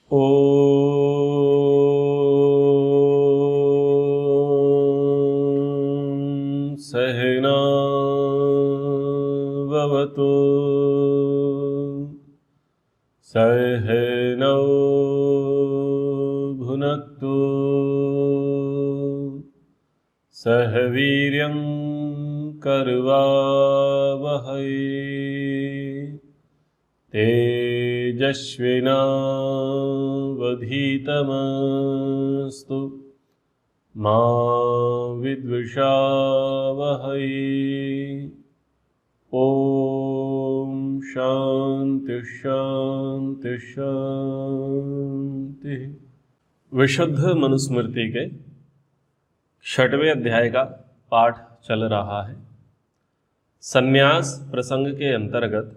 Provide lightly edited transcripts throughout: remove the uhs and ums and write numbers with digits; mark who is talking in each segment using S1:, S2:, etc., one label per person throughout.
S1: ॐ सहना भवतु सहनौ भुनक्तु सह वीर्यं करवावहै तेजस्विनावधीतमस्तु मा विद्विषावहै। ओम शांति शांति शांति। विशुद्ध मनुस्मृति के 6वें अध्याय का पाठ चल रहा है। संन्यास प्रसंग के अंतर्गत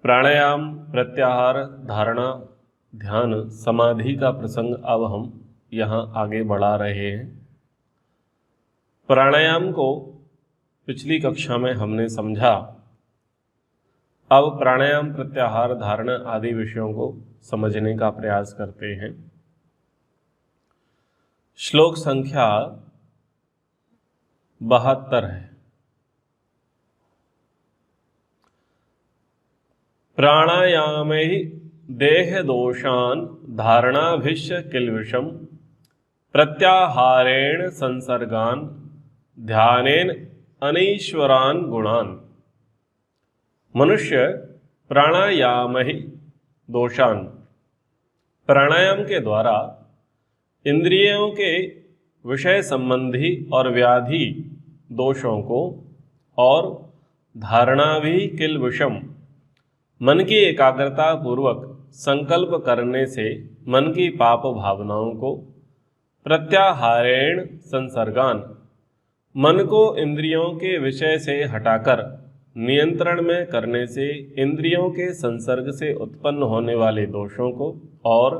S1: प्राणायाम, प्रत्याहार, धारणा, ध्यान, समाधि का प्रसंग अब हम यहाँ आगे बढ़ा रहे हैं। प्राणायाम को पिछली कक्षा में हमने समझा। अब प्राणायाम, प्रत्याहार, धारणा आदि विषयों को समझने का प्रयास करते हैं। श्लोक संख्या 72 है। प्राणायामे देह दोषान् धारणाभिश्च किल्बिषम् प्रत्याहारेण संसर्गान् ध्यानेन अनीश्वरान् गुणान्। मनुष्य प्राणायाम ही दोषान, प्राणायाम के द्वारा इंद्रियों के विषय संबंधी और व्याधि दोषों को और धारणा भी किल्बिषम, मन की एकाग्रता पूर्वक संकल्प करने से मन की पाप भावनाओं को, प्रत्याहारेण संसर्गान, मन को इंद्रियों के विषय से हटाकर नियंत्रण में करने से इंद्रियों के संसर्ग से उत्पन्न होने वाले दोषों को, और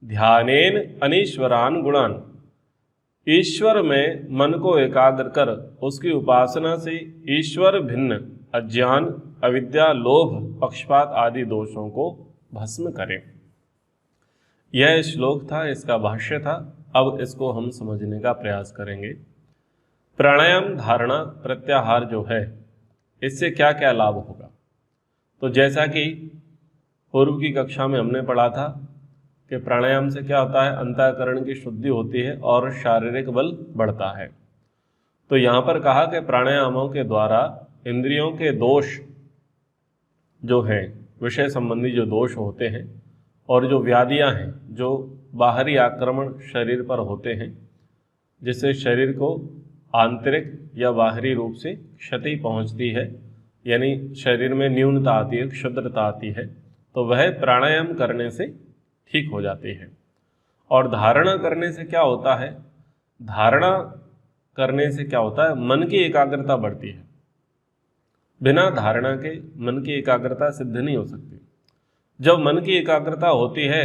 S1: ध्यानेन अनीश्वरान गुणान, ईश्वर में मन को एकाग्र कर उसकी उपासना से ईश्वर भिन्न अज्ञान, अविद्या, लोभ, पक्षपात आदि दोषों को भस्म करें। यह श्लोक था, इसका भाष्य था। अब इसको हम समझने का प्रयास करेंगे। प्राणायाम, धारणा, प्रत्याहार जो है, इससे क्या क्या लाभ होगा। तो जैसा कि पूर्व की कक्षा में हमने पढ़ा था कि प्राणायाम से क्या होता है, अंतःकरण की शुद्धि होती है और शारीरिक बल बढ़ता है। तो यहाँ पर कहा कि प्राणायामों के द्वारा इंद्रियों के दोष जो हैं, विषय संबंधी जो दोष होते हैं और जो व्याधियां हैं, जो बाहरी आक्रमण शरीर पर होते हैं, जिससे शरीर को आंतरिक या बाहरी रूप से क्षति पहुंचती है, यानी शरीर में न्यूनता आती है, क्षुद्रता आती है, तो वह प्राणायाम करने से ठीक हो जाती है। और धारणा करने से क्या होता है, धारणा करने से क्या होता है, मन की एकाग्रता बढ़ती है। बिना धारणा के मन की एकाग्रता सिद्ध नहीं हो सकती। जब मन की एकाग्रता होती है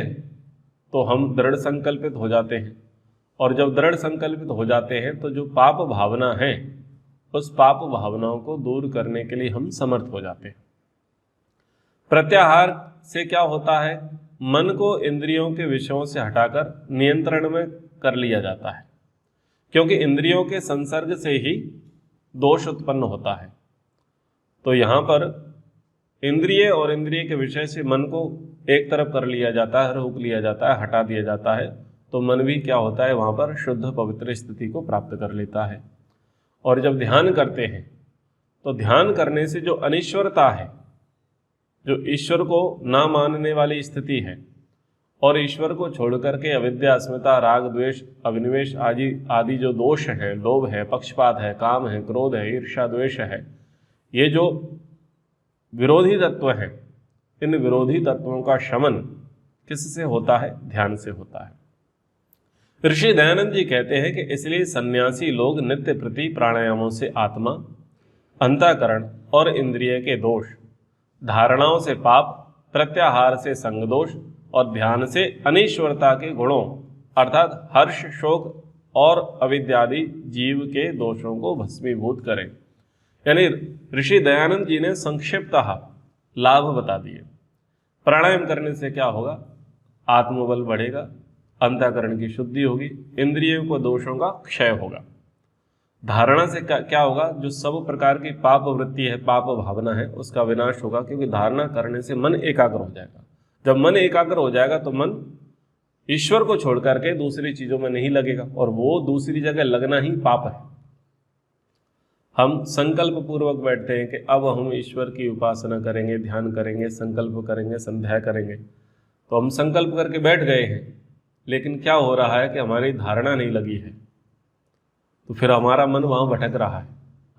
S1: तो हम दृढ़ संकल्पित हो जाते हैं, और जब दृढ़ संकल्पित हो जाते हैं तो जो पाप भावना है, उस पाप भावनाओं को दूर करने के लिए हम समर्थ हो जाते हैं। प्रत्याहार से क्या होता है, मन को इंद्रियों के विषयों से हटाकर नियंत्रण में कर लिया जाता है, क्योंकि इंद्रियों के संसर्ग से ही दोष उत्पन्न होता है। तो यहाँ पर इंद्रिय और इंद्रिय के विषय से मन को एक तरफ कर लिया जाता है, रोक लिया जाता है, हटा दिया जाता है, तो मन भी क्या होता है, वहाँ पर शुद्ध पवित्र स्थिति को प्राप्त कर लेता है। और जब ध्यान करते हैं तो ध्यान करने से जो अनीश्वरता है, जो ईश्वर को ना मानने वाली स्थिति है, और ईश्वर को छोड़ करके अविद्या, अस्मिता, राग, द्वेष, अभिनिवेश आदि जो दोष हैं, लोभ है, पक्षपात है, काम है, क्रोध है, ईर्ष्या, द्वेष है, ये जो विरोधी तत्व हैं, इन विरोधी तत्वों का शमन किससे होता है, ध्यान से होता है। ऋषि दयानंद जी कहते हैं कि इसलिए सन्यासी लोग नित्य प्रति प्राणायामों से आत्मा, अंतःकरण और इंद्रिय के दोष, धारणाओं से पाप, प्रत्याहार से संग दोष और ध्यान से अनीश्वरता के गुणों अर्थात हर्ष, शोक और अविद्यादि जीव के दोषों को भस्मीभूत करें। यानी ऋषि दयानंद जी ने संक्षिप्तः लाभ बता दिए। प्राणायाम करने से क्या होगा, आत्मबल बढ़ेगा, अंतःकरण की शुद्धि होगी, इंद्रियों को दोषों का क्षय होगा। धारणा से क्या होगा, जो सब प्रकार की पाप वृत्ति है, पाप भावना है, उसका विनाश होगा, क्योंकि धारणा करने से मन एकाग्र हो जाएगा। जब मन एकाग्र हो जाएगा तो मन ईश्वर को छोड़ करके दूसरी चीजों में नहीं लगेगा, और वो दूसरी जगह लगना ही पाप है। हम संकल्प पूर्वक बैठते हैं कि अब हम ईश्वर की उपासना करेंगे, ध्यान करेंगे, संकल्प करेंगे, संध्या करेंगे, तो हम संकल्प करके बैठ गए हैं, लेकिन क्या हो रहा है कि हमारी धारणा नहीं लगी है, तो फिर हमारा मन वहाँ भटक रहा है,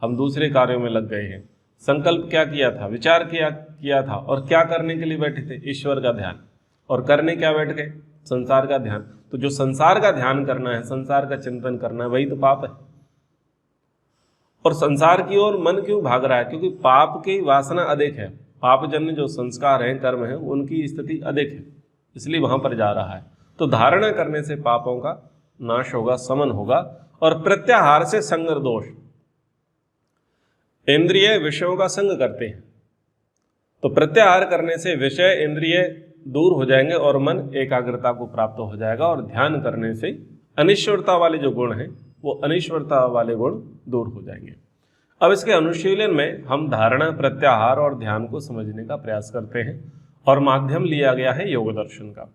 S1: हम दूसरे कार्यों में लग गए हैं। संकल्प क्या किया था, विचार किया था, और क्या करने के लिए बैठे थे, ईश्वर का ध्यान, और करने क्या बैठ गए, संसार का ध्यान। तो जो संसार का ध्यान करना है, संसार का चिंतन करना है, वही तो पाप है। और संसार की ओर मन क्यों भाग रहा है, क्योंकि पाप की वासना अधिक है, पापजन्य जो संस्कार हैं, कर्म हैं, उनकी स्थिति अधिक है, इसलिए वहां पर जा रहा है। तो धारणा करने से पापों का नाश होगा, समन होगा। और प्रत्याहार से संग दोष, इंद्रिय विषयों का संग करते हैं, तो प्रत्याहार करने से विषय इंद्रिय दूर हो जाएंगे और मन एकाग्रता को प्राप्त हो जाएगा, और ध्यान करने से अनिश्वरता वाले जो गुण हैं, वो अनिश्वरता वाले गुण दूर हो जाएंगे। अब इसके अनुशीलन में हम धारणा, प्रत्याहार और ध्यान को समझने का प्रयास करते हैं, और माध्यम लिया गया है योग दर्शन का।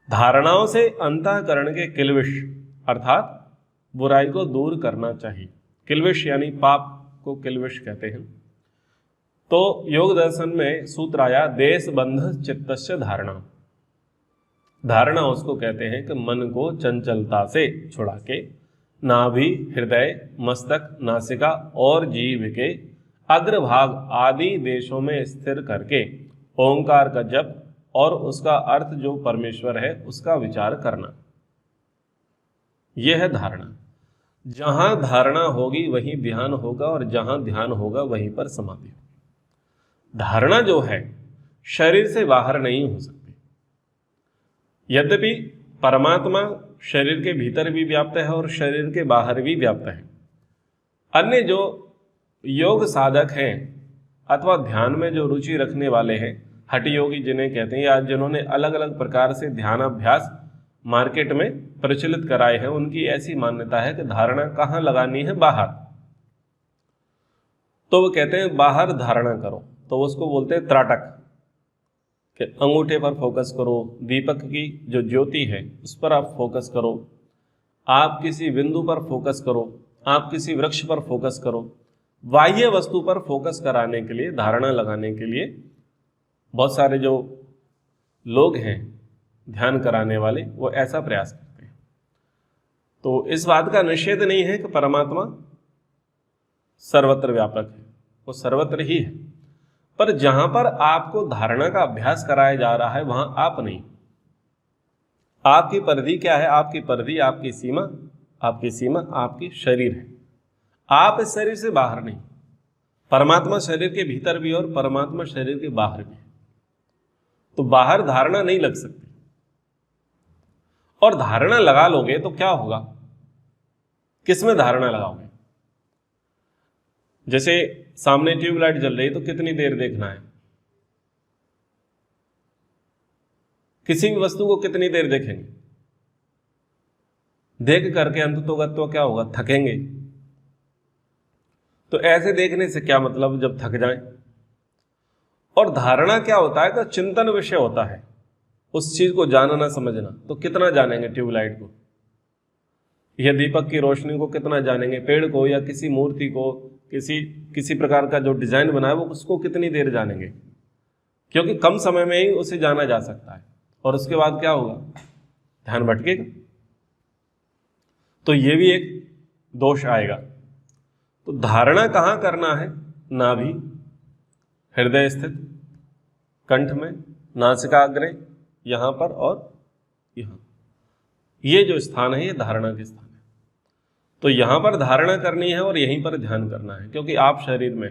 S1: धारणाओं से अंतःकरण के किल्विष अर्थात बुराई को दूर करना चाहिए। किल्विष यानी पाप को किल्विष कहते हैं। तो योग दर्शन में सूत्र आया, देश बंध चित्तस्य धारणा। धारणा उसको कहते हैं कि मन को चंचलता से छुड़ा के नाभि, हृदय, मस्तक, नासिका और जीभ के अग्रभाग आदि देशों में स्थिर करके ओंकार का जप और उसका अर्थ जो परमेश्वर है उसका विचार करना, यह है धारणा। जहां धारणा होगी वहीं ध्यान होगा, और जहां ध्यान होगा वहीं पर समाधि होगी। धारणा जो है शरीर से बाहर नहीं हो सकती। यद्यपि परमात्मा शरीर के भीतर भी व्याप्त है और शरीर के बाहर भी व्याप्त है। अन्य जो योग साधक हैं अथवा ध्यान में जो रुचि रखने वाले हैं, हठ योगी जिन्हें कहते हैं, या जिन्होंने अलग अलग प्रकार से ध्यानाभ्यास मार्केट में प्रचलित कराए हैं, उनकी ऐसी मान्यता है कि धारणा कहाँ लगानी है, बाहर। तो वो कहते हैं बाहर धारणा करो, तो उसको बोलते हैं त्राटक, कि अंगूठे पर फोकस करो, दीपक की जो ज्योति है उस पर आप फोकस करो, आप किसी बिंदु पर फोकस करो, आप किसी वृक्ष पर फोकस करो। बाह्य वस्तु पर फोकस कराने के लिए, धारणा लगाने के लिए बहुत सारे जो लोग हैं ध्यान कराने वाले, वो ऐसा प्रयास करते हैं। तो इस बात का निषेध नहीं है कि परमात्मा सर्वत्र व्यापक है, वो सर्वत्र ही है, पर जहां पर आपको धारणा का अभ्यास कराया जा रहा है वहां आप नहीं। आपकी परिधि क्या है, आपकी परिधि, आपकी सीमा आपकी शरीर है। आप इस शरीर से बाहर नहीं। परमात्मा शरीर के भीतर भी और परमात्मा शरीर के बाहर भी है, तो बाहर धारणा नहीं लग सकती। और धारणा लगा लोगे तो क्या होगा, किसमें धारणा लगाओगे? जैसे सामने ट्यूबलाइट जल रही है तो कितनी देर देखना है, किसी भी वस्तु को कितनी देर देखेंगे? देख करके अंततोगत तो क्या होगा, थकेंगे। तो ऐसे देखने से क्या मतलब जब थक जाएं। और धारणा क्या होता है कि चिंतन विषय होता है, उस चीज को जानना समझना। तो कितना जानेंगे ट्यूबलाइट को, या दीपक की रोशनी को कितना जानेंगे, पेड़ को या किसी मूर्ति को, किसी प्रकार का जो डिजाइन बना है वो उसको कितनी देर जानेंगे? क्योंकि कम समय में ही उसे जाना जा सकता है, और उसके बाद क्या होगा, ध्यान भटकेगा। तो ये भी एक दोष आएगा। तो धारणा कहाँ करना है? नाभि, हृदय स्थित, कंठ में, नासिकाग्र, यहां पर और यहां, ये जो स्थान है ये धारणा के स्थान है। तो यहां पर धारणा करनी है और यहीं पर ध्यान करना है, क्योंकि आप शरीर में।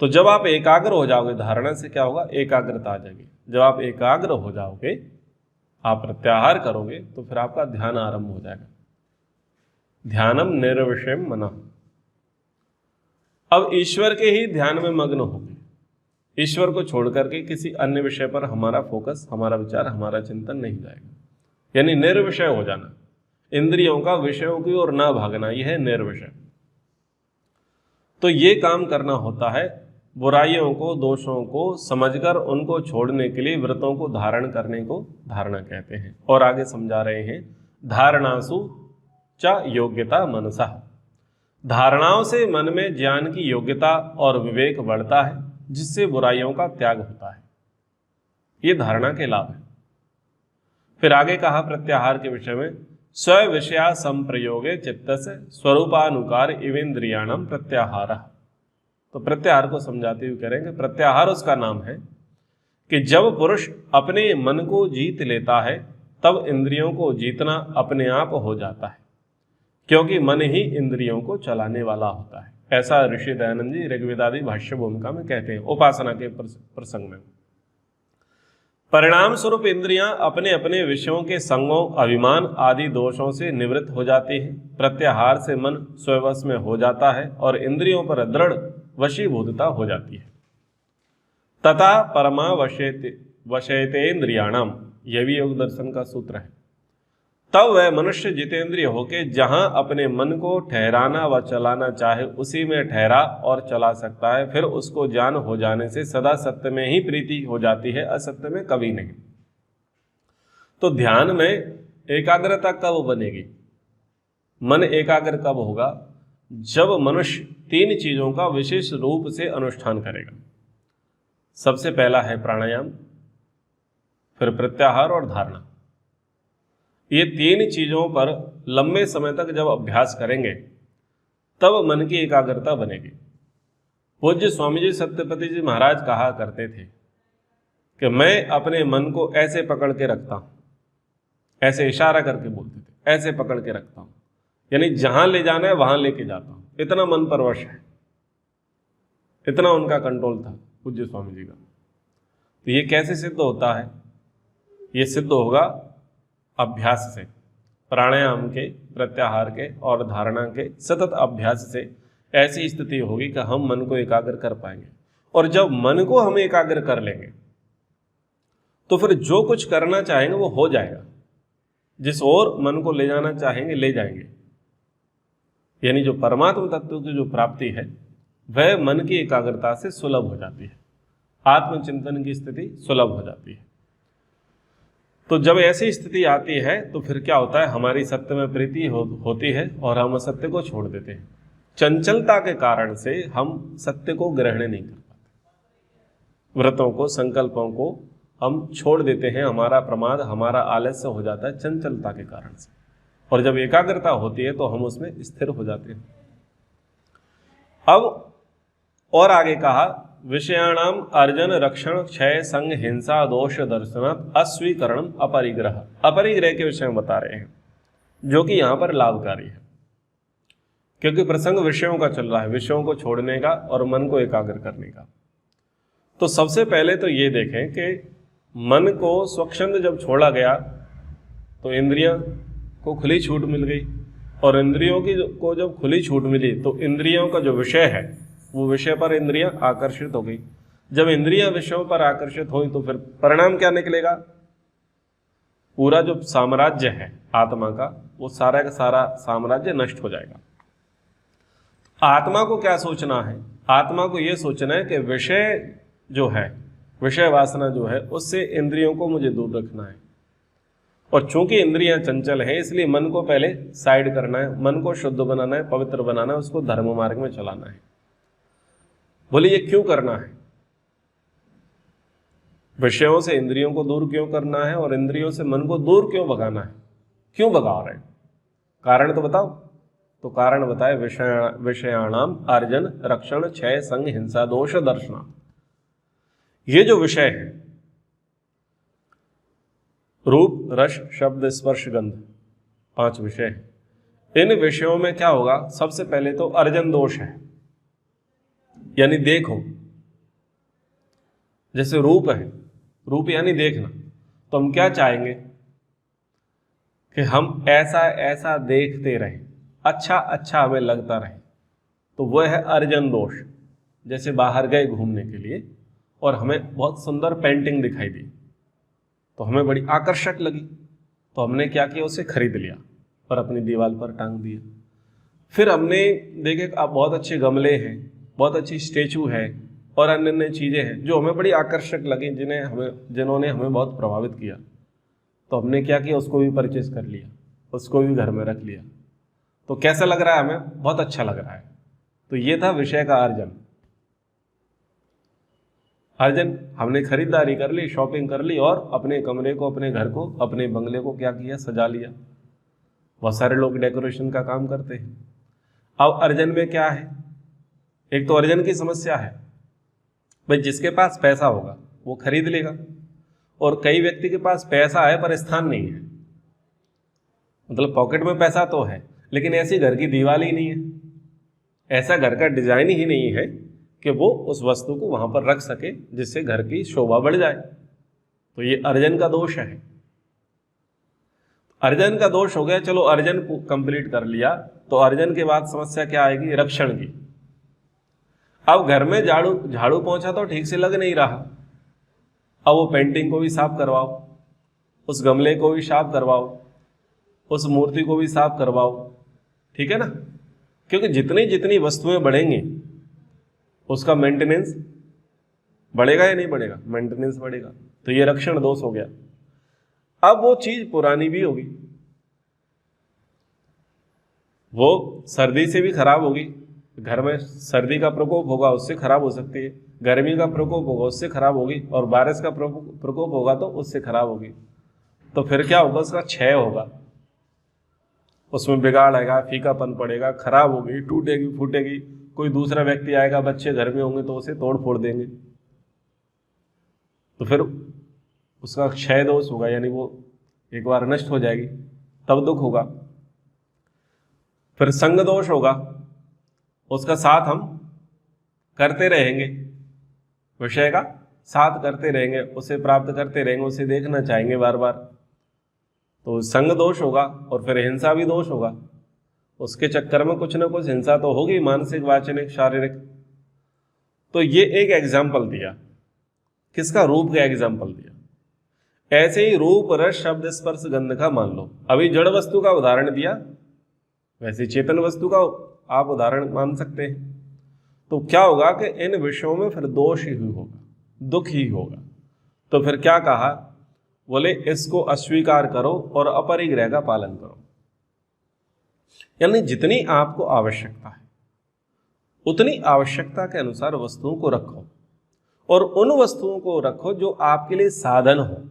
S1: तो जब आप एकाग्र हो जाओगे, धारणा से क्या होगा, एकाग्रता आ जाएगी। जब आप एकाग्र हो जाओगे, आप प्रत्याहार करोगे, तो फिर आपका ध्यान आरंभ हो जाएगा। ध्यानम निर्विषयम मनः। अब ईश्वर के ही ध्यान में मग्न होगे, ईश्वर को छोड़ करके किसी अन्य विषय पर हमारा फोकस, हमारा विचार, हमारा चिंतन नहीं जाएगा। यानी निर्विषय हो जाना, इंद्रियों का विषयों की ओर ना भागना, यह है निर्विषय। तो ये काम करना होता है। बुराइयों को, दोषों को समझकर उनको छोड़ने के लिए व्रतों को धारण करने को धारणा कहते हैं। और आगे समझा रहे हैं, धारणासु च योग्यता मनसा। धारणाओं से मन में ज्ञान की योग्यता और विवेक बढ़ता है, जिससे बुराइयों का त्याग होता है। ये धारणा के लाभ है। फिर आगे कहा प्रत्याहार के विषय में, स्व विषया संप्रयोगे चित्तस्य स्वरूपानुकार इवेंद्रियाणम प्रत्याहार। तो प्रत्याहार को समझाते हुए करेंगे, प्रत्याहार उसका नाम है कि जब पुरुष अपने मन को जीत लेता है तब इंद्रियों को जीतना अपने आप हो जाता है, क्योंकि मन ही इंद्रियों को चलाने वाला होता है। ऐसा ऋषि दयानंद जी ऋग्वेदादि भाष्य भूमिका में कहते हैं, उपासना के प्रसंग में। परिणाम स्वरूप इंद्रियां अपने अपने विषयों के संगों, अभिमान आदि दोषों से निवृत्त हो जाती हैं। प्रत्याहार से मन स्ववश में हो जाता है और इंद्रियों पर दृढ़ वशीभूतता हो जाती है। तथा परमा वशयतेन्द्रियाणाम, यह भी योग दर्शन का सूत्र है। तब वह मनुष्य जितेंद्रिय होके जहां अपने मन को ठहराना व चलाना चाहे उसी में ठहरा और चला सकता है। फिर उसको ज्ञान हो जाने से सदा सत्य में ही प्रीति हो जाती है, असत्य में कभी नहीं। तो ध्यान में एकाग्रता कब बनेगी? मन एकाग्र कब होगा? जब मनुष्य तीन चीजों का विशेष रूप से अनुष्ठान करेगा। सबसे पहला है प्राणायाम, फिर प्रत्याहार और धारणा। ये तीन चीजों पर लंबे समय तक जब अभ्यास करेंगे तब मन की एकाग्रता बनेगी। पूज्य स्वामी जी सत्यपति जी महाराज कहा करते थे कि मैं अपने मन को ऐसे पकड़ के रखता हूं, ऐसे इशारा करके बोलते थे, ऐसे पकड़ के रखता हूं, यानी जहां ले जाना है वहां लेके जाता हूं। इतना मन परवश है, इतना उनका कंट्रोल था पूज्य स्वामी जी का। तो ये कैसे सिद्ध होता है? ये सिद्ध होगा अभ्यास से, प्राणायाम के, प्रत्याहार के और धारणा के सतत अभ्यास से। ऐसी स्थिति होगी कि हम मन को एकाग्र कर पाएंगे। और जब मन को हम एकाग्र कर लेंगे तो फिर जो कुछ करना चाहेंगे वो हो जाएगा। जिस ओर मन को ले जाना चाहेंगे ले जाएंगे। यानी जो परमात्मा तत्व की जो प्राप्ति है वह मन की एकाग्रता से सुलभ हो जाती है। आत्मचिंतन की स्थिति सुलभ हो जाती है। तो जब ऐसी स्थिति आती है तो फिर क्या होता है? हमारी सत्य में प्रीति होती है और हम असत्य को छोड़ देते हैं। चंचलता के कारण से हम सत्य को ग्रहण नहीं कर पाते। व्रतों को, संकल्पों को हम छोड़ देते हैं। हमारा प्रमाद, हमारा आलस्य हो जाता है चंचलता के कारण से। और जब एकाग्रता होती है तो हम उसमें स्थिर हो जाते हैं। अब और आगे कहा, विषयाणाम अर्जन रक्षण क्षय संग हिंसा दोष दर्शनात् अस्वीकरणम अपरिग्रह। अपरिग्रह के विषय में बता रहे हैं, जो कि यहां पर लाभकारी है, क्योंकि प्रसंग विषयों का चल रहा है, विषयों को छोड़ने का और मन को एकाग्र करने का। तो सबसे पहले तो ये देखें कि मन को स्वच्छंद जब छोड़ा गया तो इंद्रियां को खुली छूट मिल गई। और इंद्रियों की को जब खुली छूट मिली तो इंद्रियों का जो विषय है वो विषय पर इंद्रियां आकर्षित हो गई। जब इंद्रियां विषयों पर आकर्षित हुई तो फिर परिणाम क्या निकलेगा? पूरा जो साम्राज्य है आत्मा का, वो सारा का सारा साम्राज्य नष्ट हो जाएगा। आत्मा को क्या सोचना है? आत्मा को यह सोचना है कि विषय जो है, विषय वासना जो है, उससे इंद्रियों को मुझे दूर रखना है। और चूंकि इंद्रियां चंचल हैं इसलिए मन को पहले साइड करना है, मन को शुद्ध बनाना है, पवित्र बनाना है, उसको धर्म मार्ग में चलाना है। बोले ये क्यों करना है? विषयों से इंद्रियों को दूर क्यों करना है और इंद्रियों से मन को दूर क्यों भगाना है? क्यों भगा रहे हैं? कारण तो बताओ। तो कारण बताए, विषयाणाम अर्जन रक्षण क्षय संग हिंसा दोष दर्शना। ये जो विषय है, रूप रस शब्द स्पर्श गंध, 5 विषय हैं। इन विषयों में क्या होगा? सबसे पहले तो अर्जन दोष है, यानी देखो। जैसे रूप है, रूप यानी देखना, तो हम क्या चाहेंगे कि हम ऐसा ऐसा देखते रहें, अच्छा अच्छा हमें लगता रहे। तो वह है अर्जन दोष। जैसे बाहर गए घूमने के लिए और हमें बहुत सुंदर पेंटिंग दिखाई दी, तो हमें बड़ी आकर्षक लगी, तो हमने क्या किया, उसे खरीद लिया और अपनी दीवार पर टांग दिया। फिर हमने देखे अब बहुत अच्छे गमले हैं, बहुत अच्छी स्टेचू है और अन्य अन्य चीज़ें हैं जो हमें बड़ी आकर्षक लगी, जिन्होंने हमें बहुत प्रभावित किया। तो हमने क्या किया, उसको भी परचेज कर लिया, उसको भी घर में रख लिया। तो कैसा लग रहा है, हमें बहुत अच्छा लग रहा है। तो ये था विषय का अर्जन। हमने खरीदारी कर ली, शॉपिंग कर ली और अपने कमरे को, अपने घर को, अपने बंगले को क्या किया, सजा लिया। बहुत सारे लोग डेकोरेशन का काम करते हैं। अब अर्जन में क्या है, एक तो अर्जन की समस्या है, भाई जिसके पास पैसा होगा वो खरीद लेगा, और कई व्यक्ति के पास पैसा है पर स्थान नहीं है, मतलब पॉकेट में पैसा तो है लेकिन ऐसी घर की दीवार ही नहीं है, ऐसा घर का डिजाइन ही नहीं है कि वो उस वस्तु को वहां पर रख सके जिससे घर की शोभा बढ़ जाए। तो ये अर्जन का दोष है। अर्जन का दोष हो गया। चलो अर्जन कंप्लीट कर लिया, तो अर्जन के बाद समस्या क्या आएगी, रक्षण की। अब घर में झाड़ू पोंछा तो ठीक से लग नहीं रहा, अब वो पेंटिंग को भी साफ करवाओ, उस गमले को भी साफ करवाओ, उस मूर्ति को भी साफ करवाओ, ठीक है ना, क्योंकि जितनी जितनी वस्तुएं बढ़ेंगी उसका मेंटेनेंस बढ़ेगा या नहीं बढ़ेगा, मेंटेनेंस बढ़ेगा। तो ये रक्षण दोष हो गया। अब वो चीज पुरानी भी होगी, वो सर्दी से भी खराब होगी, घर में सर्दी का प्रकोप होगा उससे खराब हो सकती है, गर्मी का प्रकोप होगा उससे खराब होगी, और बारिश का प्रकोप होगा तो उससे खराब होगी। तो फिर क्या होगा, उसका क्षय होगा, उसमें बिगाड़ आएगा, फीकापन पड़ेगा, खराब होगी, टूटेगी फूटेगी, कोई दूसरा व्यक्ति आएगा, बच्चे घर में होंगे तो उसे तोड़ फोड़ देंगे, तो फिर उसका क्षय दोष होगा, यानी वो एक बार नष्ट हो जाएगी, तब दुख होगा। फिर संग दोष होगा, उसका साथ हम करते रहेंगे, विषय का साथ करते रहेंगे, उसे प्राप्त करते रहेंगे, उसे देखना चाहेंगे बार बार, तो संग दोष होगा। और फिर हिंसा भी दोष होगा, उसके चक्कर में कुछ ना कुछ हिंसा तो होगी, मानसिक, वाचनिक, शारीरिक। तो ये एक एग्जाम्पल दिया, किसका, रूप का एग्जाम्पल दिया। ऐसे ही रूप, रस, शब्द, स्पर्श, गंध का मान लो। अभी जड़ वस्तु का उदाहरण दिया, वैसे चेतन वस्तु का आप उदाहरण मान सकते हैं। तो क्या होगा कि इन विषयों में फिर दोष ही होगा, दुख ही होगा। तो फिर क्या कहा, बोले इसको अस्वीकार करो और अपरिग्रह का पालन करो, यानी जितनी आपको आवश्यकता है उतनी आवश्यकता के अनुसार वस्तुओं को रखो, और उन वस्तुओं को रखो जो आपके लिए साधन हो,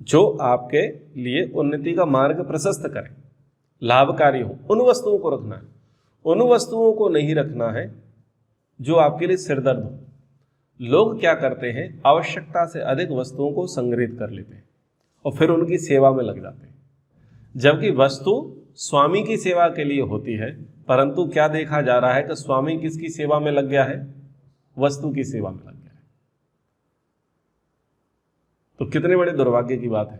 S1: जो आपके लिए उन्नति का मार्ग प्रशस्त करें, लाभकारी हो, उन वस्तुओं को रखना है। उन वस्तुओं को नहीं रखना है जो आपके लिए सिरदर्द हो। लोग क्या करते हैं, आवश्यकता से अधिक वस्तुओं को संग्रहित कर लेते हैं और फिर उनकी सेवा में लग जाते हैं, जबकि वस्तु स्वामी की सेवा के लिए होती है। परंतु क्या देखा जा रहा है कि स्वामी किसकी सेवा में लग गया है, वस्तु की सेवा में लग गया है। तो कितने बड़े दुर्भाग्य की बात है।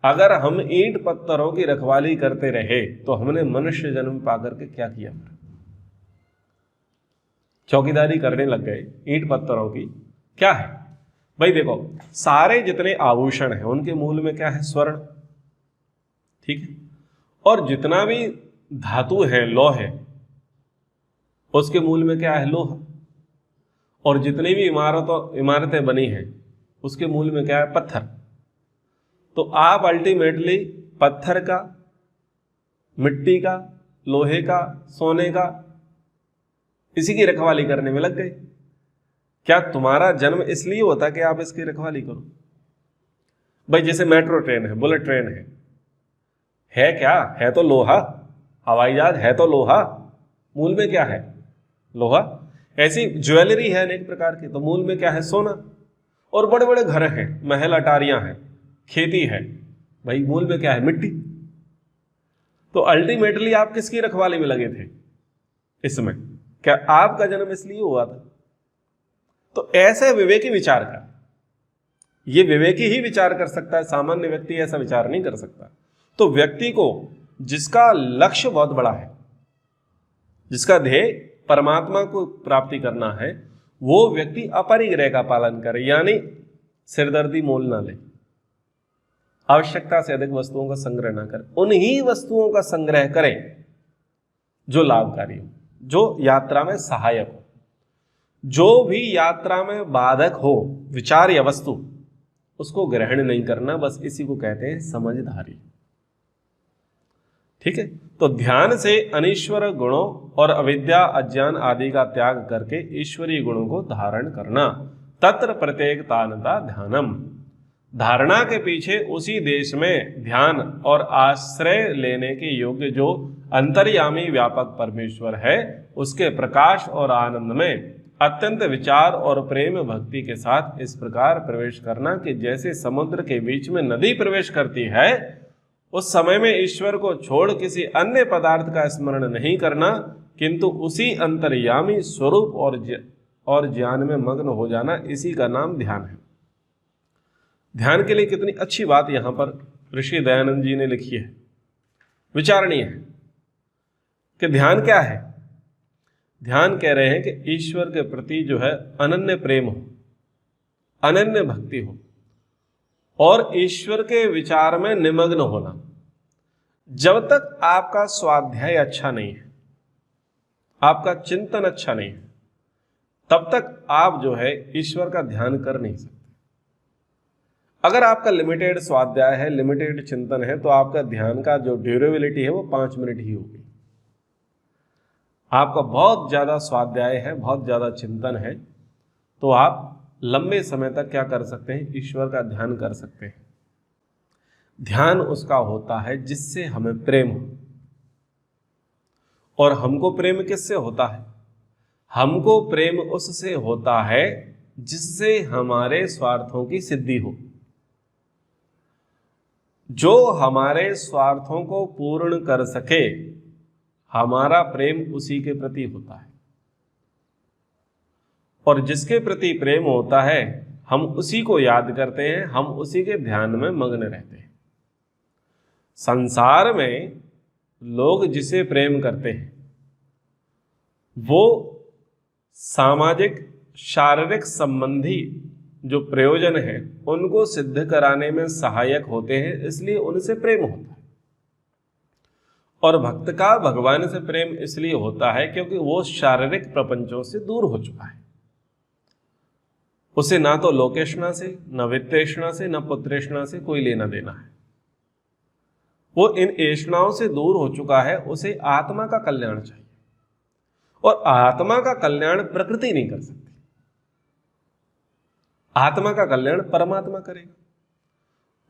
S1: अगर हम ईंट पत्थरों की रखवाली करते रहे तो हमने मनुष्य जन्म पाकर के क्या किया, चौकीदारी करने लग गए ईंट पत्थरों की। क्या है भाई, देखो सारे जितने आभूषण हैं उनके मूल में क्या है, स्वर्ण, ठीक है, और जितना भी धातु है, लौह है, उसके मूल में क्या है, लोहा, और जितनी भी इमारतें बनी हैं उसके मूल में क्या है, पत्थर। तो आप अल्टीमेटली पत्थर का, मिट्टी का, लोहे का, सोने का, इसी की रखवाली करने में लग गए। क्या तुम्हारा जन्म इसलिए होता कि आप इसकी रखवाली करो? भाई जैसे मेट्रो ट्रेन है, बुलेट ट्रेन है क्या, है तो लोहा, हवाई जहाज है तो लोहा, मूल में क्या है, लोहा। ऐसी ज्वेलरी है अनेक प्रकार की, तो मूल में क्या है, सोना। और बड़े बड़े घर हैं, महल अटारियां हैं, खेती है, भाई मूल में क्या है, मिट्टी। तो अल्टीमेटली आप किसकी रखवाली में लगे थे इसमें? क्या आपका जन्म इसलिए हुआ था? तो ऐसे विवेकी विचार का, ये विवेकी ही विचार कर सकता है, सामान्य व्यक्ति ऐसा विचार नहीं कर सकता। तो व्यक्ति को जिसका लक्ष्य बहुत बड़ा है, जिसका ध्येय परमात्मा को प्राप्ति करना है, वो व्यक्ति अपरिग्रह का पालन करे, यानी सिरदर्दी मोल ना ले, आवश्यकता से अधिक वस्तुओं का संग्रह ना करे, उन्हीं वस्तुओं का संग्रह करें जो लाभकारी हो, जो यात्रा में सहायक हो। जो भी यात्रा में बाधक हो विचार या वस्तु, उसको ग्रहण नहीं करना, बस इसी को कहते हैं समझदारी। ठीक है, तो ध्यान से अनीश्वर गुणों और अविद्या अज्ञान आदि का त्याग करके ईश्वरीय गुणों को धारण करना। तत्र प्रत्येक तानता ध्यानम, धारणा के पीछे उसी देश में ध्यान और आश्रय लेने के योग्य जो अंतर्यामी व्यापक परमेश्वर है, उसके प्रकाश और आनंद में अत्यंत विचार और प्रेम भक्ति के साथ इस प्रकार प्रवेश करना कि जैसे समुद्र के बीच में नदी प्रवेश करती है, उस समय में ईश्वर को छोड़ किसी अन्य पदार्थ का स्मरण नहीं करना, किंतु उसी अंतर्यामी स्वरूप और ज्ञान में मग्न हो जाना, इसी का नाम ध्यान है। ध्यान के लिए कितनी अच्छी बात यहां पर ऋषि दयानंद जी ने लिखी है, विचारणीय है कि ध्यान क्या है। ध्यान कह रहे हैं कि ईश्वर के प्रति जो है अनन्य प्रेम हो, अनन्य भक्ति हो और ईश्वर के विचार में निमग्न होना। जब तक आपका स्वाध्याय अच्छा नहीं है, आपका चिंतन अच्छा नहीं है, तब तक आप जो है ईश्वर का ध्यान कर नहीं सकते। अगर आपका लिमिटेड स्वाध्याय है, लिमिटेड चिंतन है, तो आपका ध्यान का जो ड्यूरेबिलिटी है वो 5 मिनट ही होगी। आपका बहुत ज्यादा स्वाध्याय है, बहुत ज्यादा चिंतन है, तो आप लंबे समय तक क्या कर सकते हैं, ईश्वर का ध्यान कर सकते हैं। ध्यान उसका होता है जिससे हमें प्रेम हो। और हमको प्रेम किससे होता है? हमको प्रेम उससे होता है जिससे हमारे स्वार्थों की सिद्धि हो। जो हमारे स्वार्थों को पूर्ण कर सके, हमारा प्रेम उसी के प्रति होता है। और जिसके प्रति प्रेम होता है, हम उसी को याद करते हैं, हम उसी के ध्यान में मग्न रहते हैं। संसार में लोग जिसे प्रेम करते हैं वो सामाजिक शारीरिक संबंधी जो प्रयोजन है उनको सिद्ध कराने में सहायक होते हैं, इसलिए उनसे प्रेम होता है। और भक्त का भगवान से प्रेम इसलिए होता है क्योंकि वो शारीरिक प्रपंचों से दूर हो चुका है। उसे ना तो लोकेशना से, न वित्तेषणा से, न पुत्रेषणा से कोई लेना देना है। वो इन ऐषणाओं से दूर हो चुका है। उसे आत्मा का कल्याण चाहिए, और आत्मा का कल्याण प्रकृति नहीं कर सकती। आत्मा का कल्याण परमात्मा करेगा।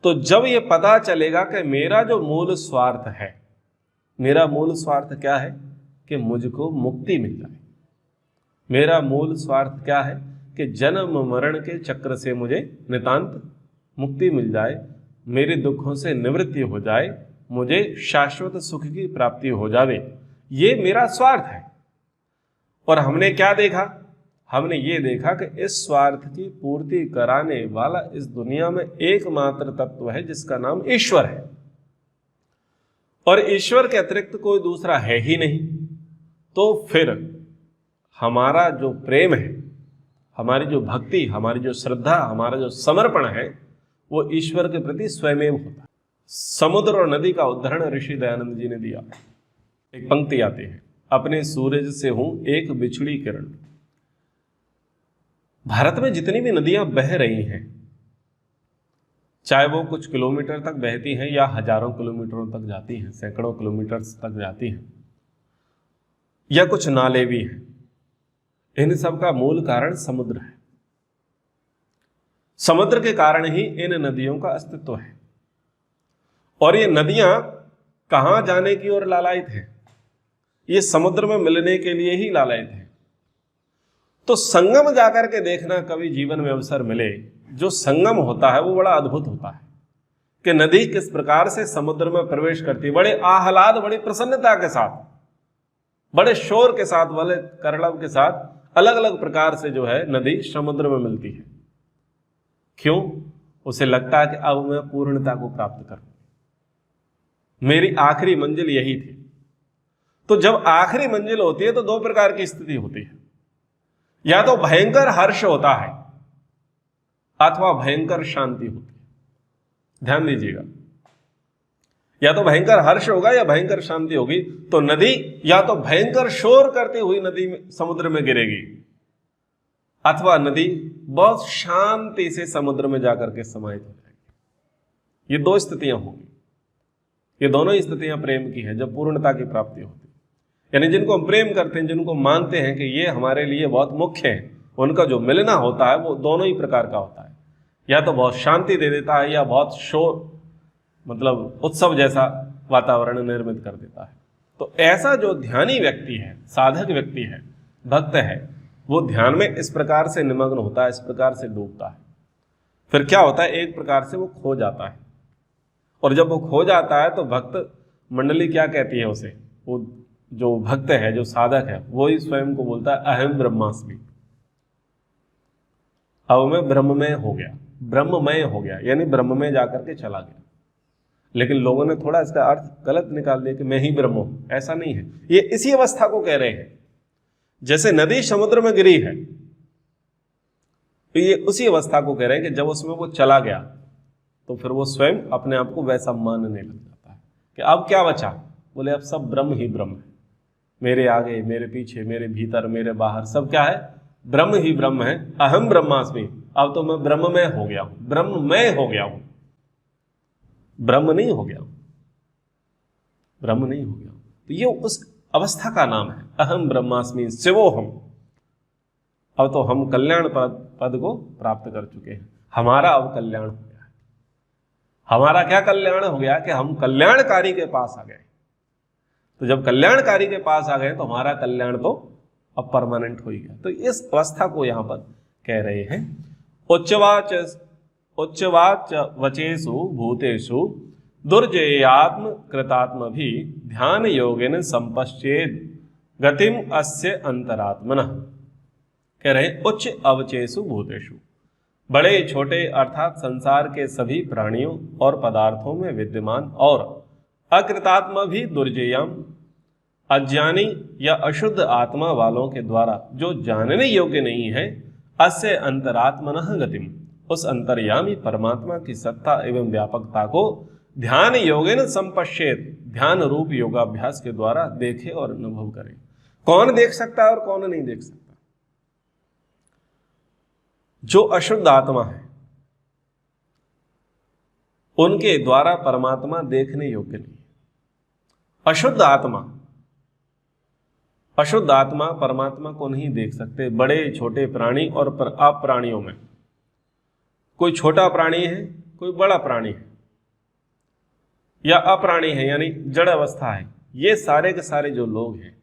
S1: तो जब ये पता चलेगा कि मेरा जो मूल स्वार्थ है, मेरा मूल स्वार्थ क्या है कि मुझको मुक्ति मिल जाए। मेरा मूल स्वार्थ क्या है कि जन्म मरण के चक्र से मुझे नितांत मुक्ति मिल जाए, मेरे दुखों से निवृत्ति हो जाए, मुझे शाश्वत सुख की प्राप्ति हो जावे। ये मेरा स्वार्थ है। और हमने क्या देखा? हमने ये देखा कि इस स्वार्थ की पूर्ति कराने वाला इस दुनिया में एकमात्र तत्व है जिसका नाम ईश्वर है। और ईश्वर के अतिरिक्त कोई दूसरा है ही नहीं। तो फिर हमारा जो प्रेम है, हमारी जो भक्ति, हमारी जो श्रद्धा, हमारा जो समर्पण है, वो ईश्वर के प्रति स्वयमेव होता है। समुद्र और नदी का उदाहरण ऋषि दयानंद जी ने दिया। एक पंक्ति आती है, अपने सूरज से हूं एक बिछड़ी किरण। भारत में जितनी भी नदियां बह रही हैं, चाहे वो कुछ किलोमीटर तक बहती हैं या हजारों किलोमीटरों तक जाती हैं, सैकड़ों किलोमीटर तक जाती हैं, या कुछ नाले भी हैं, इन सब का मूल कारण समुद्र है। समुद्र के कारण ही इन नदियों का अस्तित्व है। और ये नदियां कहां जाने की ओर लालायित हैं? ये समुद्र में मिलने के लिए ही लालायित हैं। तो संगम जाकर के देखना, कभी जीवन में अवसर मिले। जो संगम होता है वो बड़ा अद्भुत होता है कि नदी किस प्रकार से समुद्र में प्रवेश करती है, बड़े आह्लाद, बड़ी प्रसन्नता के साथ, बड़े शोर के साथ, बड़े करड़ब के साथ, अलग अलग प्रकार से जो है नदी समुद्र में मिलती है। क्यों? उसे लगता है कि अब मैं पूर्णता को प्राप्त करूं, मेरी आखिरी मंजिल यही थी। तो जब आखिरी मंजिल होती है तो दो प्रकार की स्थिति होती है। या तो भयंकर हर्ष होता है अथवा भयंकर शांति होती है। ध्यान दीजिएगा, या तो भयंकर हर्ष होगा या भयंकर शांति होगी। तो नदी या तो भयंकर शोर करती हुई नदी में समुद्र में गिरेगी, अथवा नदी बहुत शांति से समुद्र में जाकर के समाहित हो जाएगी। ये दो स्थितियां होंगी। ये दोनों ही स्थितियां प्रेम की है, जब पूर्णता की प्राप्ति होती है। यानी जिनको हम प्रेम करते हैं, जिनको मानते हैं कि ये हमारे लिए बहुत मुख्य है, उनका जो मिलना होता है वो दोनों ही प्रकार का होता है। या तो बहुत शांति दे देता है या बहुत शोर, मतलब उत्सव जैसा वातावरण निर्मित कर देता है। तो ऐसा जो ध्यानी व्यक्ति है, साधक व्यक्ति है, भक्त है, वो ध्यान में इस प्रकार से निमग्न होता है, इस प्रकार से डूबता है। फिर क्या होता है, एक प्रकार से वो खो जाता है। और जब वो खो जाता है तो भक्त मंडली क्या कहती है उसे, वो जो भक्त है, जो साधक है, वो ही स्वयं को बोलता है अहम ब्रह्मास्मि। अब मैं ब्रह्ममय हो गया, ब्रह्ममय हो गया, यानी ब्रह्म में जाकर के चला गया। लेकिन लोगों ने थोड़ा इसका अर्थ गलत निकाल दिया कि मैं ही ब्रह्म हूं। ऐसा नहीं है, ये इसी अवस्था को कह रहे हैं। जैसे नदी समुद्र में गिरी है, तो ये उसी अवस्था को कह रहे हैं कि जब उसमें वो चला गया तो फिर वो स्वयं अपने आप को वैसा मानने लग जाता है कि अब क्या बचा। बोले अब सब ब्रह्म ही ब्रह्म है, मेरे आगे, मेरे पीछे, मेरे भीतर, मेरे बाहर, सब क्या है, ब्रह्म ही ब्रह्म है। अहम ब्रह्मास्मि, अब तो मैं ब्रह्ममय हो गया हूं, ब्रह्ममय हो गया हूं, ब्रह्म नहीं हो गया, ब्रह्म नहीं हो गया। तो ये उस अवस्था का नाम है, अहम ब्रह्मास्मि शिवोहम। अब तो हम कल्याण पद को प्राप्त कर चुके हैं, हमारा अब कल्याण हो गया है। हमारा क्या कल्याण हो गया कि हम कल्याणकारी के पास आ गए। तो जब कल्याणकारी के पास आ गए तो हमारा कल्याण तो अब परमानेंट हो ही गया। तो इस अवस्था को यहां पर कह रहे हैं उच्चवाच वचेषु भूतेषु दुर्जयात्म कृतात्म भी ध्यान योगेन संपश्चेद गतिम अस्य अंतरात्मनः। कह रहे उच्च अवचेषु भूतेषु, बड़े छोटे अर्थात संसार के सभी प्राणियों और पदार्थों में विद्यमान और अकृतात्म भी दुर्जयम, अज्ञानी या अशुद्ध आत्मा वालों के द्वारा जो जानने योग्य नहीं है, अस्य अंतरात्मनः गतिम, उस अंतर्यामी परमात्मा की सत्ता एवं व्यापकता को ध्यान योगेन संपश्चेत, ध्यान रूप योगाभ्यास के द्वारा देखे और अनुभव करे। कौन देख सकता है और कौन नहीं देख सकता? जो अशुद्ध आत्मा है उनके द्वारा परमात्मा देखने योग्य नहीं। अशुद्ध आत्मा परमात्मा को नहीं देख सकते। बड़े छोटे प्राणी और अप्राणियों में कोई छोटा प्राणी है, कोई बड़ा प्राणी है या अप्राणी है, यानी जड़ अवस्था है, ये सारे के सारे जो लोग हैं,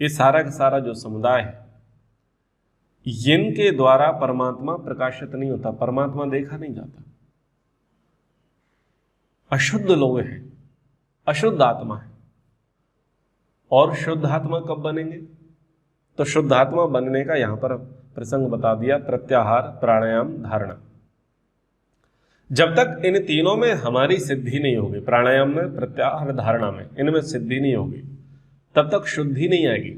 S1: ये सारा का सारा जो समुदाय है, जिनके द्वारा परमात्मा प्रकाशित नहीं होता, परमात्मा देखा नहीं जाता। अशुद्ध लोग हैं, अशुद्ध आत्मा है। और शुद्ध आत्मा कब बनेंगे? तो शुद्ध आत्मा बनने का यहां पर प्रसंग बता दिया, प्रत्याहार, प्राणायाम, धारणा। जब तक इन तीनों में हमारी सिद्धि नहीं होगी, प्राणायाम में, प्रत्याहार, धारणा में, इनमें सिद्धि नहीं होगी, तब तक शुद्धि नहीं आएगी।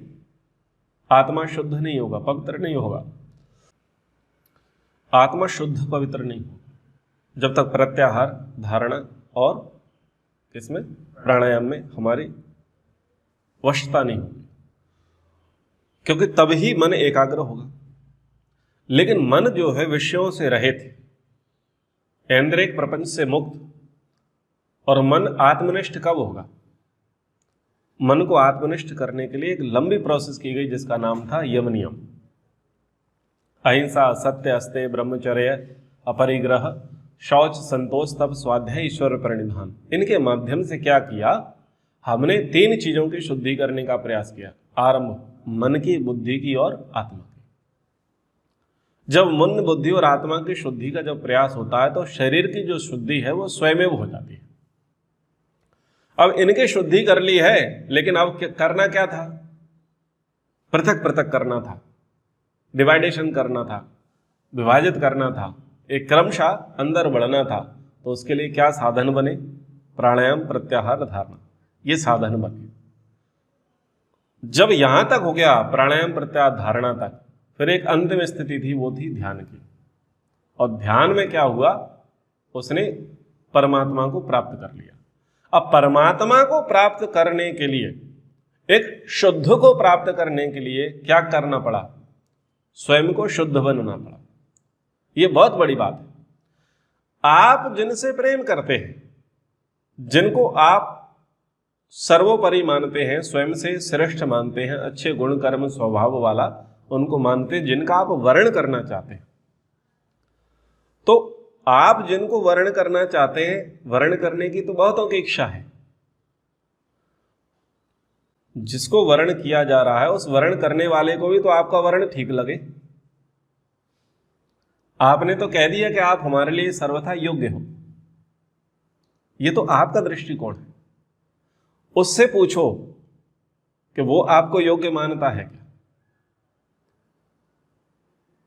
S1: आत्मा शुद्ध नहीं होगा, पवित्र नहीं होगा। आत्मा शुद्ध पवित्र नहीं होगा जब तक प्रत्याहार, धारणा और किसमें, प्राणायाम में हमारी वशता नहीं होगी, क्योंकि तभी मन एकाग्र होगा। लेकिन मन जो है विषयों से रहित, ऐन्द्रिक प्रपंच से मुक्त, और मन आत्मनिष्ठ कब होगा? मन को आत्मनिष्ठ करने के लिए एक लंबी प्रोसेस की गई जिसका नाम था यम नियम। अहिंसा, सत्य, अस्तेय, ब्रह्मचर्य, अपरिग्रह, शौच, संतोष, तप, स्वाध्याय, ईश्वर प्रणिधान। इनके माध्यम से क्या किया? हमने 3 चीजों की शुद्धि करने का प्रयास किया। आरंभ मन की, बुद्धि की और आत्मा की। जब मन, बुद्धि और आत्मा की शुद्धि का जब प्रयास होता है तो शरीर की जो शुद्धि है वो स्वयं हो जाती है। अब इनकी शुद्धि कर ली है, लेकिन अब करना क्या था? पृथक पृथक करना था, डिवाइडेशन करना था, विभाजित करना था, एक क्रमशः अंदर बढ़ना था। तो उसके लिए क्या साधन बने? प्राणायाम, प्रत्याहार, धारणा, ये साधन बने। जब यहां तक हो गया, प्राणायाम, प्रत्याहार, धारणा तक, फिर एक अंतिम स्थिति थी, वो थी ध्यान की। और ध्यान में क्या हुआ, उसने परमात्मा को प्राप्त कर लिया। अब परमात्मा को प्राप्त करने के लिए, एक शुद्ध को प्राप्त करने के लिए क्या करना पड़ा, स्वयं को शुद्ध बनना पड़ा। यह बहुत बड़ी बात है। आप जिनसे प्रेम करते हैं, जिनको आप सर्वोपरि मानते हैं, स्वयं से श्रेष्ठ मानते हैं, अच्छे गुण कर्म स्वभाव वाला उनको मानते हैं, जिनका आप वर्ण करना चाहते हैं, तो आप जिनको वर्ण करना चाहते हैं, वर्ण करने की तो बहुतों की इच्छा है। जिसको वर्ण किया जा रहा है, उस वर्ण करने वाले को भी तो आपका वर्ण ठीक लगे। आपने तो कह दिया कि आप हमारे लिए सर्वथा योग्य हो, ये तो आपका दृष्टिकोण है। उससे पूछो कि वो आपको योग्य मानता है क्या।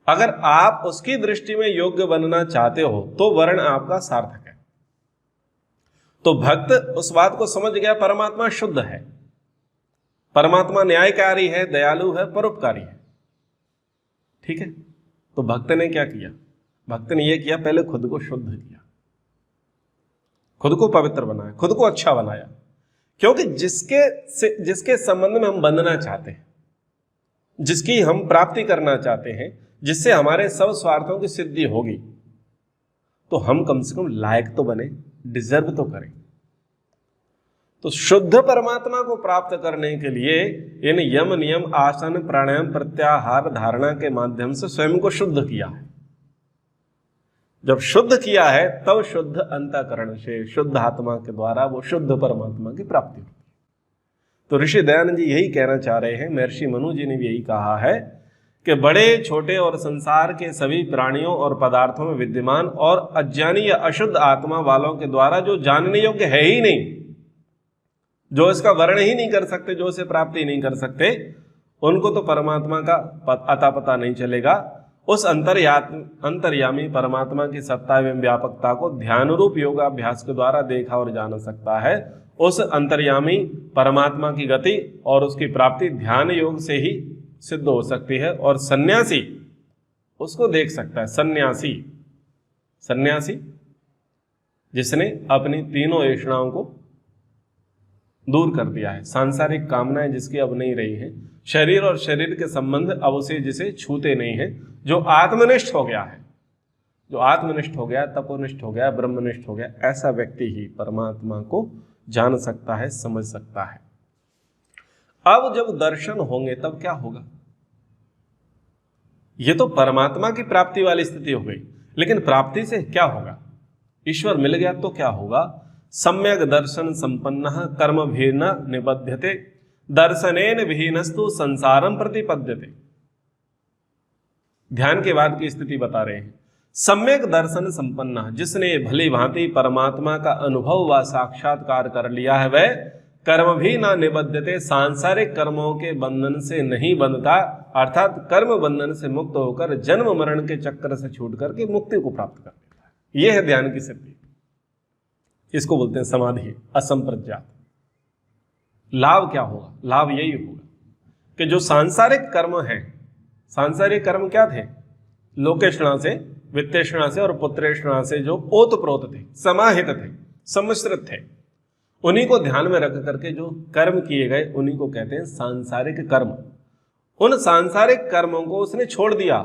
S1: अगर आप उसकी दृष्टि में योग्य बनना चाहते हो तो वर्ण आपका सार्थक है। तो भक्त उस बात को समझ गया, परमात्मा शुद्ध है, परमात्मा न्यायकारी है, दयालु है, परोपकारी है। ठीक है, तो भक्त ने क्या किया, भक्त ने यह किया, पहले खुद को शुद्ध किया, खुद को पवित्र बनाया, खुद को अच्छा बनाया। क्योंकि जिसके संबंध में हम बंधना चाहते हैं, जिसकी हम प्राप्ति करना चाहते हैं, जिससे हमारे सब स्वार्थों की सिद्धि होगी, तो हम कम से कम लायक तो बने, डिजर्व तो करें। तो शुद्ध परमात्मा को प्राप्त करने के लिए इन यम नियम आसन प्राणायाम प्रत्याहार धारणा के माध्यम से स्वयं को शुद्ध किया है। जब शुद्ध किया है तब शुद्ध अंतःकरण से, शुद्ध आत्मा के द्वारा वो शुद्ध परमात्मा की प्राप्ति होती है। तो ऋषि दयानंद जी यही कहना चाह रहे हैं, महर्षि मनु जी ने भी यही कहा है कि बड़े छोटे और संसार के सभी प्राणियों और पदार्थों में विद्यमान और अज्ञानी या अशुद्ध आत्मा वालों के द्वारा जो जानने योग्य है ही नहीं, जो इसका वर्ण ही नहीं कर सकते, जो इसे प्राप्ति नहीं कर सकते, उनको तो परमात्मा का अता पता नहीं चलेगा। उस अंतर्यामी परमात्मा की सत्ता एवं व्यापकता को ध्यान रूप योगाभ्यास के द्वारा देखा और जान सकता है। उस अंतर्यामी परमात्मा की गति और उसकी प्राप्ति ध्यान योग से ही सिद्ध हो सकती है। और सन्यासी उसको देख सकता है। सन्यासी जिसने अपनी तीनों ऐषणाओं को दूर कर दिया है, सांसारिक कामनाएं जिसकी अब नहीं रही है, शरीर और शरीर के संबंध अब उसे जिसे छूते नहीं है, जो आत्मनिष्ठ हो गया है, जो आत्मनिष्ठ हो गया, तपोनिष्ठ हो गया, ब्रह्मनिष्ठ हो गया, ऐसा व्यक्ति ही परमात्मा को जान सकता है, समझ सकता है। अब जब दर्शन होंगे तब क्या होगा? यह तो परमात्मा की प्राप्ति वाली स्थिति हो गई, लेकिन प्राप्ति से क्या होगा? ईश्वर मिल गया तो क्या होगा? सम्यक दर्शन संपन्न कर्म भीर्न निबध्यते दर्शनेन विहीनस्तु संसारम प्रतिपद्यते। ध्यान के बाद की स्थिति बता रहे हैं। सम्यक दर्शन संपन्न, जिसने भली भांति परमात्मा का अनुभव व साक्षात्कार कर लिया है, वह कर्म भी ना निबद्धते, सांसारिक कर्मों के बंधन से नहीं बंधता, अर्थात कर्म बंधन से मुक्त होकर जन्म मरण के चक्कर से छूट करके मुक्ति को प्राप्त कर लेता है। यह है ध्यान की सिद्धि। इसको बोलते हैं समाधि असंप्रज्ञात। लाभ क्या होगा? लाभ यही होगा कि जो सांसारिक कर्म है, सांसारिक कर्म क्या थे? लोकेषणा से, वित्तेषणा से और पुत्रेषणा से जो ओतप्रोत थे, समाहित थे, सम्मिश्रित थे, उन्हीं को ध्यान में रख करके जो कर्म किए गए उन्हीं को कहते हैं सांसारिक कर्म। उन सांसारिक कर्मों को उसने छोड़ दिया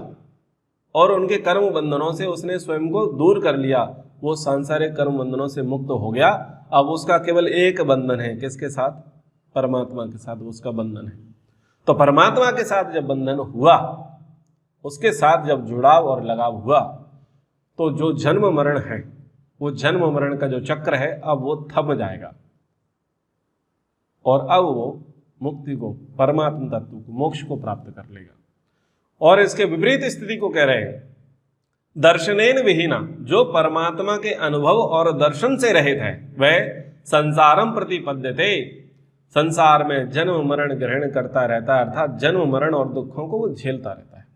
S1: और उनके कर्म बंधनों से उसने स्वयं को दूर कर लिया। वो सांसारिक कर्म बंधनों से मुक्त हो गया। अब उसका केवल एक बंधन है, किसके साथ? परमात्मा के साथ उसका बंधन है। तो परमात्मा के साथ जब बंधन हुआ, उसके साथ जब जुड़ाव और लगाव हुआ, तो जो जन्म मरण है, वो जन्म मरण का जो चक्र है, अब वो थम जाएगा और अब वो मुक्ति को, परमात्मा तत्व को, मोक्ष को प्राप्त कर लेगा। और इसके विपरीत स्थिति को कह रहे हैं दर्शनेन विहीना, जो परमात्मा के अनुभव और दर्शन से रहित है, वह संसारम प्रतिपद्यते, संसार में जन्म मरण ग्रहण करता रहता है, अर्थात जन्म मरण और दुखों को वो झेलता रहता है।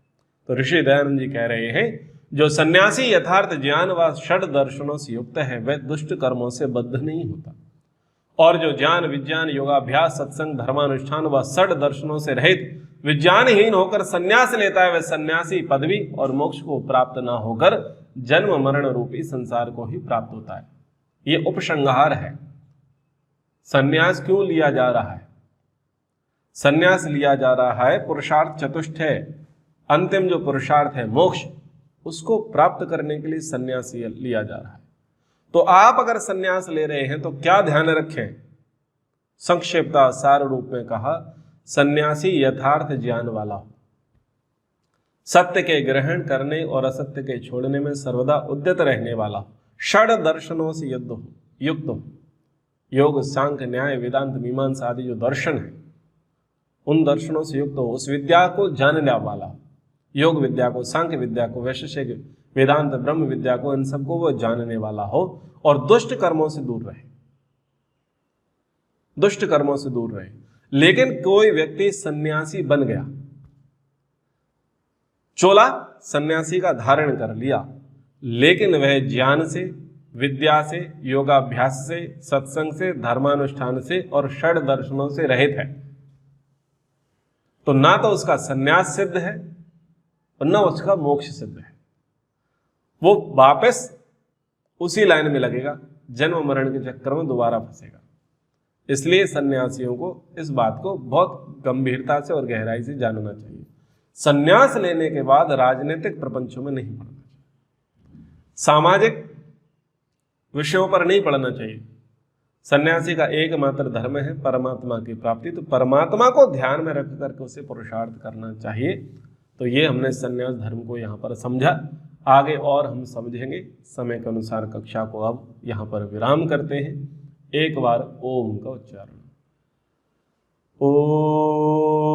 S1: तो ऋषि दयानंद जी कह रहे हैं, जो सन्यासी यथार्थ ज्ञान व षड दर्शनों से युक्त है, वह दुष्ट कर्मों से बद्ध नहीं होता, और जो ज्ञान विज्ञान योगाभ्यास सत्संग धर्मानुष्ठान व षड दर्शनों से रहित विज्ञानहीन होकर सन्यास लेता है वह सन्यासी पदवी और मोक्ष को प्राप्त ना होकर जन्म मरण रूपी संसार को ही प्राप्त होता है। ये उपसंहार है। सन्यास क्यों लिया जा रहा है? सन्यास लिया जा रहा है पुरुषार्थ चतुष्ट है, अंतिम जो पुरुषार्थ है मोक्ष, उसको प्राप्त करने के लिए सन्यास लिया जा रहा है। तो आप अगर सन्यास ले रहे हैं तो क्या ध्यान रखें? संक्षिप्ता सार रूप में कहा, सन्यासी यथार्थ ज्ञान वाला हो, सत्य के ग्रहण करने और असत्य के छोड़ने में सर्वदा उद्यत रहने वाला हो, षड दर्शनों से युक्त हो। योग, सांख्य, न्याय, वेदांत, मीमांसा आदि जो दर्शन है उन दर्शनों से युक्त हो, उस विद्या को जानने वाला हो। योग विद्या को, सांख्य विद्या को, वैशेषिक, वेदांत, ब्रह्म विद्या को, इन सबको वो जानने वाला हो और दुष्ट कर्मों से दूर रहे, दुष्ट कर्मों से दूर रहे। लेकिन कोई व्यक्ति सन्यासी बन गया, चोला सन्यासी का धारण कर लिया, लेकिन वह ज्ञान से, विद्या से, योगाभ्यास से, सत्संग से, धर्मानुष्ठान से और षड दर्शनों से रहित है, तो ना तो उसका सन्यास सिद्ध है और ना उसका मोक्ष सिद्ध है। वो वापस उसी लाइन में लगेगा, जन्म मरण के चक्कर में दोबारा फंसेगा। इसलिए सन्यासियों को इस बात को बहुत गंभीरता से और गहराई से जानना चाहिए। सन्यास लेने के बाद राजनीतिक प्रपंचों में नहीं पड़ना चाहिए, सामाजिक विषयों पर नहीं पड़ना चाहिए। सन्यासी का एकमात्र धर्म है परमात्मा की प्राप्ति, तो परमात्मा को ध्यान में रख करके उसे पुरुषार्थ करना चाहिए। तो ये हमने सन्यास धर्म को यहाँ पर समझा, आगे और हम समझेंगे। समय के अनुसार कक्षा को अब यहाँ पर विराम करते हैं। एक बार ओम का उच्चारण। ओम।